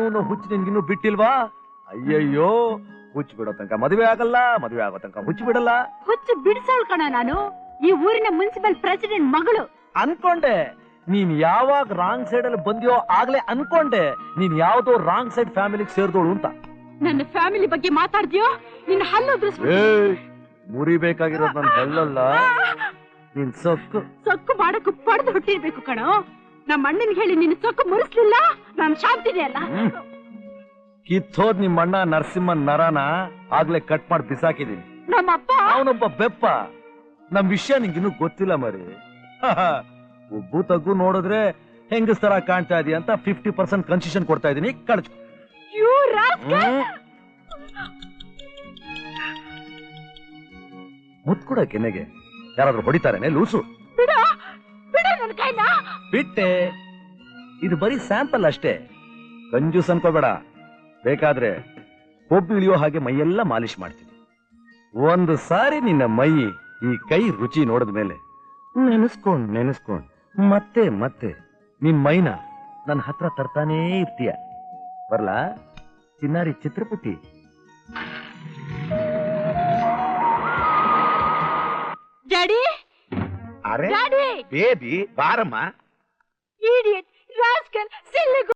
ಅನ್ನೋ ಹುಚ್ಚು ನಿನ್ಗಿನ್ನೂ ಬಿಟ್ಟಿಲ್ವಾ? ಅಯ್ಯಯ್ಯೋ, ಹುಚ್ಚು ಬಿಡೋ ತನಕ ಮದುವೆ ಆಗಲ್ಲ, ಮದುವೆ ಆಗೋ ತನಕ ಹುಚ್ಚು ಬಿಡಲ್ಲ. ಹುಚ್ಚು ಬಿಡಿಸೋಳ್ ಕಣ ನಾನು, ಈ ಊರಿನ ಮುನ್ಸಿಪಲ್ ಪ್ರೆಸಿಡೆಂಟ್ ಮಗಳು. ಅನ್ಕೊಂಡೆ ನೀನ್ ಯಾವಾಗ ರಾಂಗ್ ಸೈಡ್ ಅಲ್ಲಿ ಬಂದ್ಯೋ ಆಗ್ಲೇ ಅನ್ಕೊಂಡೆ ನೀನ್ ಯಾವ್ದೋ ರಾಂಗ್ ಸೈಡ್ ಫ್ಯಾಮಿಲಿಗೆ ಸೇರ್ದೋಳು ಅಂತ. ನನ್ನ ಫ್ಯಾಮಿಲಿ ಬಗ್ಗೆ ಮಾತಾಡ್ತೀಯೋ ನಿನ್ನ ಹಲ್ಲೋದ್ರು ಮುರಿಬೇಕಾಗಿರೋದು ನನ್ ಹಲ್ಲಲ್ಲ, ನಿನ್ ಸೊಕ್ಕು ಮಾಡಕ್ಕೂ ಪಡೆದು ಹುಟ್ಟಿರ್ಬೇಕು ಕಣೋ. ನಮ್ಮ ಅಣ್ಣನಿಗೆ ಹೇಳಿ ನಿನ್ನ ಸೊಕ್ಕು ಮುರಿಸ್ಲಿಲ್ಲ, ನಾನು ಶಾಂತಿನೇ ಅಲ್ಲ. ಕಿತ್ತೋದ್ ನಿಮ್ಮ ಅಣ್ಣ ನರಸಿಂಹನ್ ನರನ ಆಗ್ಲೇ ಕಟ್ ಮಾಡಿ ಬಿಸಾಕಿದೀನಿ. ನಮ್ಮಪ್ಪ ಅವನೊಬ್ಬ ಬೆಪ್ಪ. ನಮ್ ವಿಷಯ ನಿಂಗಿನ್ನೂ ಗೊತ್ತಿಲ್ಲ ಮರಿ. ಒಬ್ಬು ತಗ್ಗು ನೋಡಿದ್ರೆ ಹೆಂಗಸ್ತರ ಕಾಣ್ತಾ ಇದೀಯ ಅಂತ 50% ಕನ್ಸೆಷನ್ ಕೊಡ್ತಾ ಇದೀನಿ. ಕಳ್ಚು ಮುತ್ ಕೂಡ ಕೆನ್ನೆಗೆ ಯಾರಾದ್ರೂ ಹೊಡಿತಾರೇನೆ ಲೂಸು? ಬಿಟ್ಟೆ, ಇದು ಬರೀ ಸ್ಯಾಂಪಲ್ ಅಷ್ಟೇ, ಕಂಜೂಸ್ ಅನ್ಕೋಬೇಡ. ಬೇಕಾದ್ರೆ ಕೊಬ್ಬು ಇಳಿಯೋ ಹಾಗೆ ಮೈಯೆಲ್ಲ ಮಾಲಿಶ್ ಮಾಡ್ತೀನಿ. ಒಂದು ಸಾರಿ ನಿನ್ನ ಮೈ ಈ ಕೈ ರುಚಿ ನೋಡಿದ ಮೇಲೆ ನೆನೆಸ್ಕೊಂಡ್ ಮತ್ತೆ ಮತ್ತೆ ನಿನ್ ಮೈನ ನನ್ನ ಹತ್ರ ತರ್ತಾನೇ ಇರ್ತೀಯ. ಬರ್ಲಾ ಚಿನ್ನಾರಿ ಚಿತ್ರಪತಿ? ಡ್ಯಾಡಿ, ಅರೆ ಡ್ಯಾಡಿ, ಬೇಬಿ ಬಾರಮ್ಮ. ಇಡಿಯಟ್, ರಾಸ್ಕಲ್, ಸಿಲ್ಲಿ